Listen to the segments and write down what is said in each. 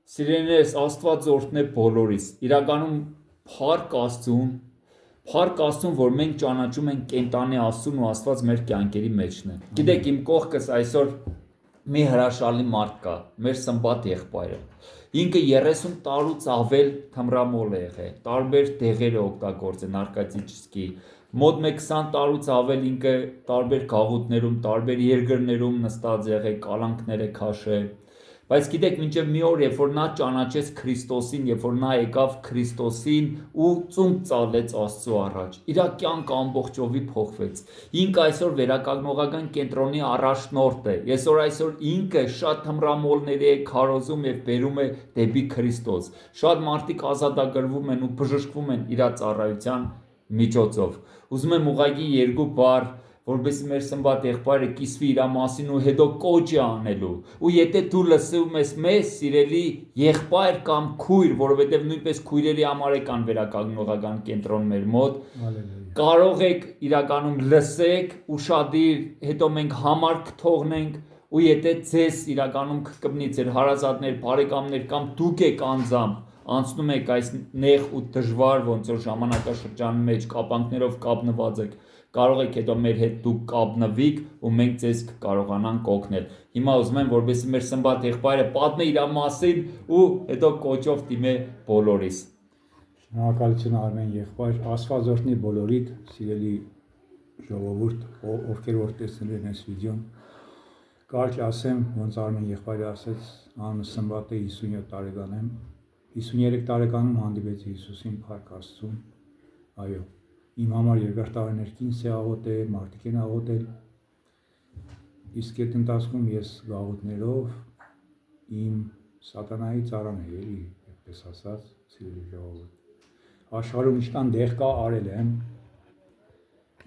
Սիրելիներս, Աստված օրհնե բոլորիս։ Իրականում փառք Աստծուն, որ մենք ճանաչում ենք կենտանի Աստծուն ու Աստված մեր կյանքերի մեջն է։ Գիտեք, իմ կողքս այսօր մի հրաշալի մարդ կա, մեր Սմբատ եղբայրը։ Ինքը 30 տարուց ավել թմրամոլ է եղել, տարբեր դեղեր է օգտագործել, նարկոտическի, մոտ 20 տարուց ավել ինքը տարբեր գաղութներում, տարբեր երկրներում նստած եղել, կալանքներ է քաշել։ Բայց գիտեք, մինչև մի օր, երբ որ նա ճանաչեց Քրիստոսին, երբ որ նա եկավ Քրիստոսին ու ծունկ ծալեց Աստծո առաջ, իր կյանքը ամբողջովի փոխվեց։ Ինքը այսօր վերականգնողական կենտրոնի առաջնորդ է։ Այսօր ինքը շատ թմրամոլների է քարոզում եւ բերում է դեպի Քրիստոս։ Շատ մարդիկ ազատագրվում են ու բժշկվում են իր ծառայության միջոցով։ Ուզում եմ ուղղակի երկու բառ, որովհետեւ մեր Սմբատ եղբայրը կիսվի իր մասին ու հետո կոչ է անելու։ Ու եթե դու լսում ես մեզ, սիրելի եղբայր կամ քույր, որովհետև նույնպես քույրերի համար է կան վերականգնողական կենտրոն մեր մոտ, կարող եք իրականում լսեք, ուշադիր, հետո մենք համար կթողնենք, ու եթե ձեզ իրականում կկպնի ձեր հարազատներ, բարեկամներ կամ դուք եք անձամբ անցնում եք այս նեղ ու դժվար ոնց որ ժամանակաշրջանի մեջ կապանքներով կապնված եք, կարող եք հետո մեր հետ դուք կապնվիք ու մենք ձեզ կկարողանանք օգնել։ Հիմա ուզում եմ, որպեսզի մեր Սմբատ եղբայրը պատմի իր մասին ու հետո կոչով դիմե բոլորիս։ Շնորհակալություն Արմեն եղբայր, Աստված օրհնի բոլորիդ, սիրելի ժողովուրդ, ովքեր որ տեսել են այս վիդեոն։ Կարճ ասեմ, ոնց Արմեն եղբայրը ասեց, անունս Սմբատ է, 57 տարեկան եմ։ 53 տարեկանում հանդիպեցի Հիսուսին, փառք Աստծուն։ Այո, իմ համար երկար տարիներ կինս է աղոթել, մարդիկ են աղոթել։ Իսկ այդ ընթացքում ես գաղութներով իմ սատանայի ծառան է, էլի, այդպես ասած, սիրելի ժողովուրդ։ Աշխարհում ինչքան դեղ կա արել եմ,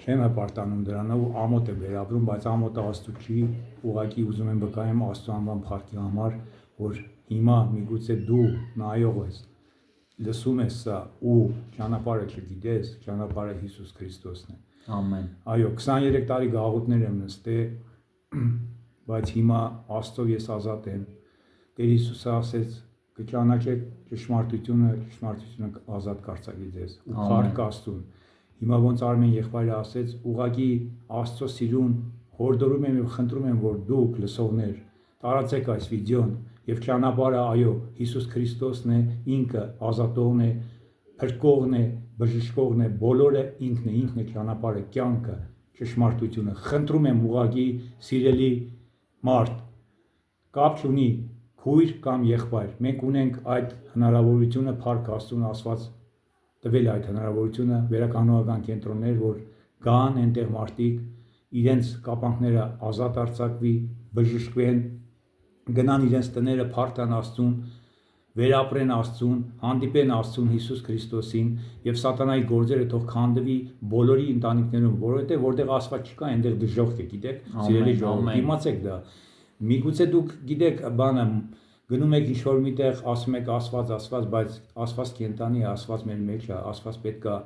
չեմ հպարտանում դրանով ու ամոթ եմ վերապրում, բայց ամոթը Աստծո չի, ուղղակի ուզում եմ վկայեմ Աստծո անվան փառքի համար, որ հիմա միգուցե դու նայող ես, լսում ես սա ու ճանապարհը չգիտես, ճանապարհը Հիսուս Քրիստոսն է։ Ամեն։ Այո, 23 տարի գաղութներ եմ նստել, բայց հիմա Աստծո ես ազատ եմ։ Տեր Հիսուսը ասեց, կճանաչեք ճշմարտությունը, ճշմարտությունը ազատ կարձակի ձեզ։ Ու փառք Աստծուն։ Հիմա ոնց Արմեն եղբայրը ասեց, ուղղակի Աստծո սիրուն հորդորում եմ եւ խնդրում եմ, որ դուք լսողներ տարածեք այս վիդեոն եւ ճանապարհը, այո, Հիսուս Քրիստոսն է, ինքը ազատողն է, փրկողն է, բժշկողն է, բոլորը ինքն է ճանապարհը, կյանքը, ճշմարտությունը։ Խնդրում եմ ուղղակի սիրելի մարդ, կապ չունի քույր կամ եղբայր, մենք ունենք այդ հնարավորությունը, փառք Աստծուն, Աստված տվել այդ հնարավորությունը, վերականգնողական կենտրոններ, որ գան այնտեղ մարդիկ, իրենց կապանքները ազատ արձակվի, բժշկվեն, գնան իրենց տները, փառքան Աստծուն, վերապրեն Աստծուն, հանդիպեն Աստծուն Հիսուս Քրիստոսին եւ սատանայի գործերը թող քանդվի բոլորի ընտանիքներում, որովհետեւ որտեղ Աստված չկա, այնտեղ դժոխք է, գիտեք, սիրելի ժողովուրդ, իմացեք դա։ Միգուցե դուք գիտեք բանը, գնում եք ինչ-որ միտեղ, ասում եք Աստված, բայց Աստված կենտանի է, Աստված մեր մեջ է, Աստված պետք է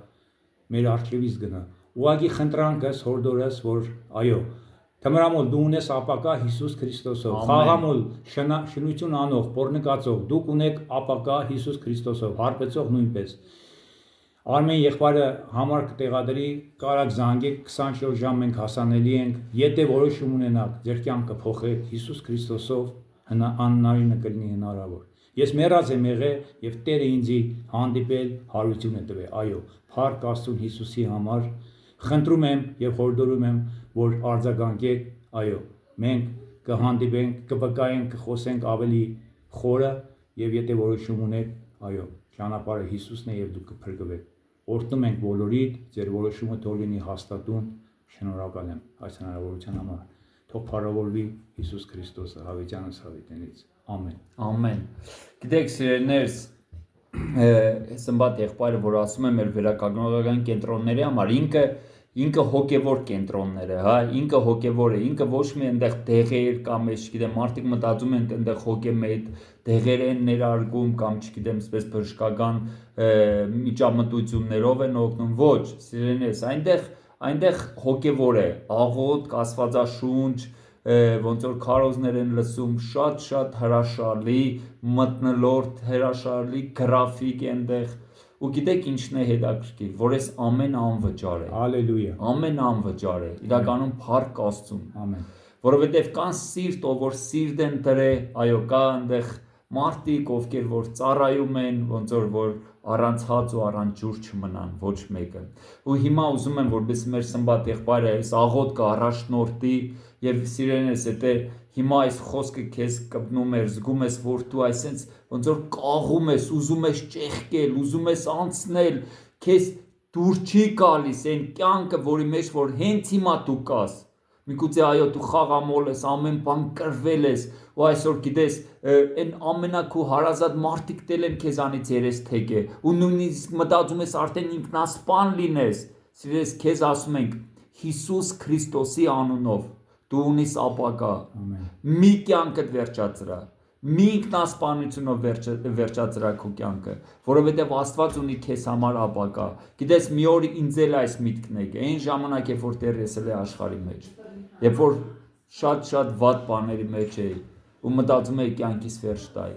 մեր առջևից գնա։ Ուղղակի խնդրանքս, հորդորս, որ այո, թմրամոլ դու ունես ապակա Հիսուս Քրիստոսով, խաղամոլ շնություն անող, պոռնկացող, դուք ունեք ապակա Հիսուս Քրիստոսով, հարբեցող նույնպես։ Արմեն եղբայրը համար կտեղադրի, կարակ զանգեք, 24 ժամ մենք հասանելի ենք, եթե որոշում ունենաք, ձեր կյանքը փոխեք Հիսուս Քրիստոսով, անհնարինը կլինի հնարավոր։ Ես մեռած եմ եղել եւ Տերը ինձ հանդիպել, հարություն է տվել։ Այո, փառք Աստծուն Հիսուսի համար։ Խնդրում եմ եւ հորդորում եմ, որ արձագանքեք, այո, մենք կհանդիպենք, կվկայենք, կխոսենք ավելի խորը եւ եթե որոշում ունեք, այո, ճանապարհը Հիսուսն է եւ դուք կփրկվեք։ Օրհնում ենք բոլորիդ, ձեր որոշումը թող լինի հաստատուն։ Շնորհակալ եմ այս հնարավորության համար։ Թող փառավորվի Հիսուս Քրիստոսը հավիտյանս հավիտենից։ Ամեն։ Ամեն։ Գիտեք, սիրելիներս, Սմբատ եղբայրը, որ ասում է մեր վերականգնողական կենտրոնների համար, ինքը հոգևոր կենտրոններ է, հա, ինքը հոգևոր է, ինքը ոչ մի այնտեղ դեղեր կամ ես չգիտեմ, մարդիկ մտածում են այնտեղ հոգեմետ դեղեր են ներարգում կամ չգիտեմ, այսպես բժշկական միջամտություններով են օգնում, ոչ, սիրելիներս, այնտեղ հոգևոր է, աղոթք, աստվածաշունչ, ոնց որ քարոզներ են լսում, շատ հրաշալի մթնոլորտ, հրաշալի գրաֆիկ այնտեղ։ Ու գիտեք ինչն է հետաքրքիր, որ այս ամեն անվճար է։ Հալելույա։ Ամեն անվճար է։ Իրականում փառք Աստծուն։ Ամեն։ Որովհետև կան սիրտ, ով որ սիրտ են դրե, այո, կա այնտեղ մարդիկ, ովքեր որ ծառայում են, ոնց որ առանց հաց ու առանց ջուր չմնան ոչ մեկը։ Ու հիմա ուզում եմ, որպես մեր սմբատ եղբայրը այս աղոթքը առաջնորդի եւ սիրելիներս, եթե հիմա այս խոսքը քեզ կպնում էր, զգում ես, որ դու այսպես ոնց որ կաղում ես, ուզում ես ճեղքել, ուզում ես անցնել, քեզ դուր չի գալիս այն կյանքը, որի մեջ որ հենց հիմա դու կաս։ Միգուցե այո դու խաղամոլ ես, ամեն բան կրվել ես, ու այսօր գիտես, այն ամենակու հարազատ մարդիկ դել են քեզանից երես թեքե, ու նույնիսկ մտածում ես արդեն ինքնասպան լինես։ Սիրես, քեզ ասում ենք Հիսուս Քրիստոսի անունով դու ունիս ապագա։ Մի կյանքդ վերջացրա, մի ինքնասպանությունով վերջացրա քո կյանքը, որովհետև Աստված ունի քեզ համար ապագա։ Գիտես, մի օր ինձ էլ այս միտքն եկավ, այն ժամանակ, երբ որ դեռ ես էի աշխարհի մեջ, երբ որ շատ վատ բաների մեջ էի ու մտածում էի կյանքիս վերջ տայի,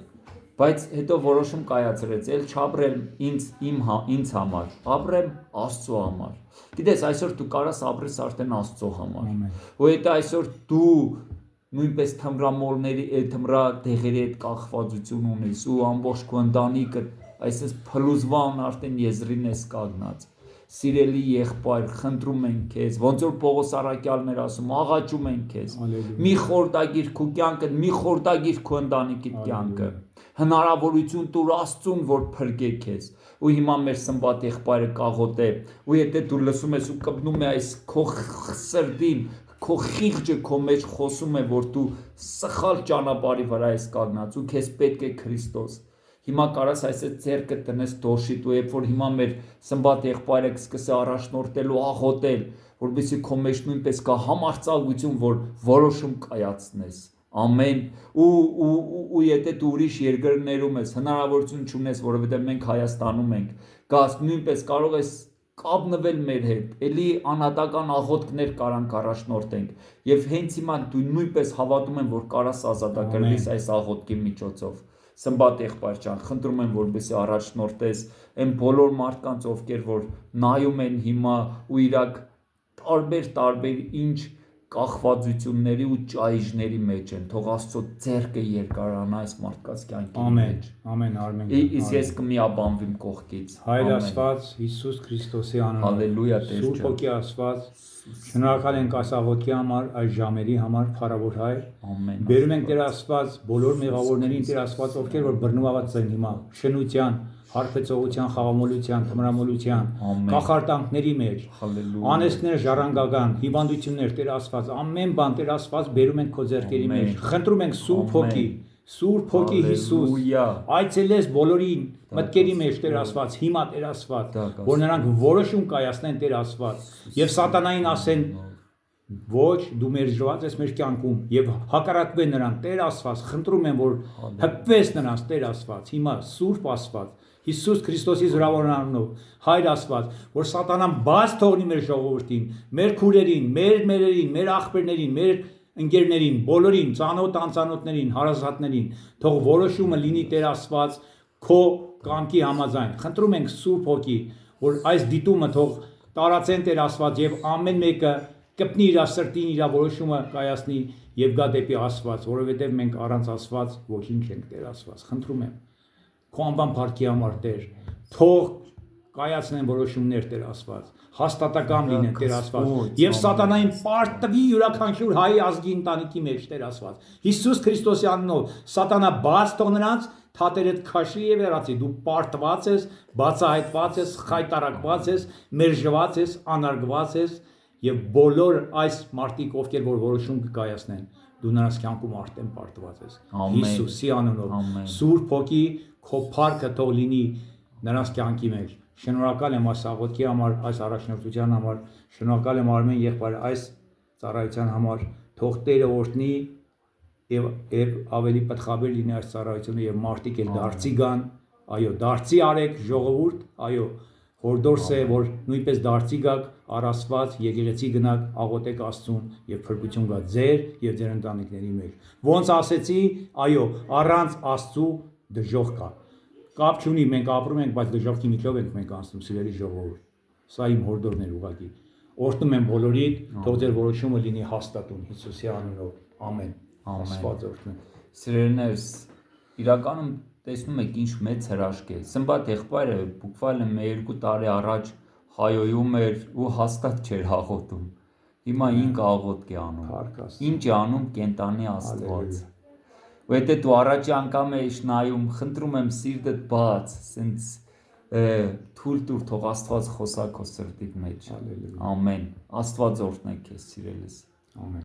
բայց հետո որոշում կայացրեց, էլ չապրել ինձ համար, ապրեմ Աստծո համար։ Գիտես, այսօր դու կարաս ապրես արդեն Աստծո համար։ Ու եթե այսօր դու նույնպես թմրադեղերի հետ կախվածություն ունես ու ամբողջ քո ընտանիքը այսպես փլուզվան արդեն եզրին ես կանգնած։ Սիրելի եղբայր, խնդրում ենք քեզ, ոնց որ Պողոս առաքյալն էր ասում, աղաչում ենք քեզ։ Մի խորտագիր քո կյանքը, մի խորտագիր քո ընտանիքի կյանքը։ Հնարավորություն տուր Աստծուն, որ փրկե քեզ։ Ու հիմա մեր սմբատ եղբայրը կաղոթե, ու եթե դու լսում ես ու կպնում է այս քո սրտին, քո խիղճը քո մեջ խոսում է, որ դու սխալ ճանապարհի վրա ես կանգնած ու քեզ պետք է Քրիստոս։ Հիմա կարաս այսպես ձեռքը տնես դոշիտ ու երբ որ հիմա մեր սմբատ եղբայրը կսկսի առաջնորդել ու աղոթել, որովհետեւ քո մեջ նույնպես կա համարձակություն, որ որոշում կայացնես։ Ամեն։ Ու եթե դու ուրիշ երկրներում ես, հնարավորություն չունես, որովհետեւ մենք Հայաստանում ենք, գաս նույնպես կարող ես կապնվել մեր հետ, էլի անհատական աղոթքներ կարանք առաջնորդենք եւ հենց հիմա դու նույնպես հավատում եմ, որ կարաս ազատագրվես այս աղոթքի միջոցով։ Սմբատ եղբայր ջան, խնդրում եմ, որպեսզի առաջնորդես այն բոլոր մարդկանց, ովքեր որ նայում են հիմա ու իրակ տարբեր ինչ կախվածությունների ու ճայիժների մեջ են, թող Աստծո ձեռքը երկարանա այս մարդկանց կյանքի մեջ։ Ամեն, արմեն։ Իսկ ես կմիաբանվեմ կողքից։ Հայր Աստված, Հիսուս Քրիստոսի անունով։ Հալելույա, Տեր ջան։ Սուրբ Հոգի Աստված, շնորհակալ ենք այս աղոթքի համար, այս ժամերի համար, Փառավոր Հայր։ Ամեն։ Բերում ենք Տեր Աստված բոլոր մեղավորներին, Տեր Աստված, ովքեր որ բռնված են հիմա, շնության, հարբեցողության, խաղամոլության, թմրամոլության, կախարտանքների մեջ, անեծքներ, ժառանգական, հիվանդություններ, Տեր Աստված, ամեն բան Տեր Աստված բերում ենք քո ձեռքերի մեջ։ Խնդրում ենք Սուրբ Հոգի, Սուրբ Հոգի Հիսուս, այցելես բոլորին մտքերի մեջ Տեր Աստված, հիմա Տեր Աստված, որ նրանք որոշում կայացնեն Տեր Աստված, եւ սատանային ասեն ոչ, դու մերժված ես մեր կյանքում եւ հակառակվեն նրան Տեր Աստված, խնդրում եմ որ հպվես նրանց Տեր Աստված, հիմա Սուրբ Աստված, Հիսուս Քրիստոսի զորավոր անունով, Հայր Աստված, որ սատանան բաց թողնի մեր ժողովրդին, մեր քուրերին, մեր մերերին, մեր աղբերներին, մեր ընկերներին, բոլորին, ծանոթ անծանոթներին, հարազատներին, թող որոշումը լինի Տեր Աստված քո կամքի համաձայն։ Խնդրում ենք Սուրբ Հոգի, որ այս դիտումը թող տարածեն Տեր Աստված եւ ամեն մեկը կպնի իր սրտին իր որոշումը կայացնի եւ գա դեպի Աստված, որովհետեւ մենք առանց Աստված ոչինչ չենք Տեր Աստված։ Խնդրում եմ քո անվան փառքի համար Տեր, թող կայացնեն որոշումներ Տեր Աստված, հաստատակամ լինեն Տեր Աստված եւ սատանային պարտվի յուրաքանչյուր հայ ազգի ընտանիքի մեջ Տեր Աստված։ Հիսուս Քրիստոսի անունով սատանա բաց թող նրանց թատերդ քաշի եւ երացի, դու պարտված ես, բացահայտված ես, խայտարակված ես, մերժված ես, անարգված ես եւ բոլոր այս մարդիկ, ովքեր որ որոշում կկայացնեն, դու նրանց կյանքում արդեն պարտված ես։ Հիսուսի անունով Սուրբ Հոգի քո փառքը թող լինի նրանց կյանքի մեջ։ Շնորհակալ եմ այս աղոթքի համար, այս առաջնորդության համար, շնորհակալ եմ Արմեն եղբայր այս ծառայության համար, թող Տերը օրհնի եւ ավելի պատխաբեր լինի այս ծառայությունը եւ մարդիկ էլ դարձի գան, այո, դարձի արեք ժողովուրդ, այո, Հորդորս է, որ նույնպես դարձի գաք, առասված, եկեղեցի գնաք, աղոթեք Աստծուն եւ փրկություն գա ձեր եւ ձեր ընտանիքների մեջ։ Ոնց ասեցի, այո, առանց Աստծու դժոխք կա։ Կապ չունի, մենք ապրում ենք, բայց դժոխքի միջով ենք մենք անցնում, սիրելի ժողովուրդ։ Սա իմ հորդորն էր ուղղակի։ Օրհնում եմ բոլորիդ, թող ձեր որոշումը լինի հաստատուն Հիսուսի անունով։ Ամեն։ Աստված օրհնի։ Սիրելիներս, իրականում տեսնում եք ինչ մեծ հրաշք է։ Սմբատ եղբայրը բուկվալը 1-2 տարի առաջ հայոյում էր ու հաստատ չէր աղոթում։ Հիմա ինքը աղոթք է անում։ Ինչ է անում կենտանի Աստված։ Ու եթե դու առաջի անգամ ես նայում, խնդրում եմ սիրտդ բաց, սենց թույլ տուր թող Աստված խոսա քո սրտի մեջ։ Ամեն։ Աստված օրհնե քեզ, սիրելիս։ Ամեն։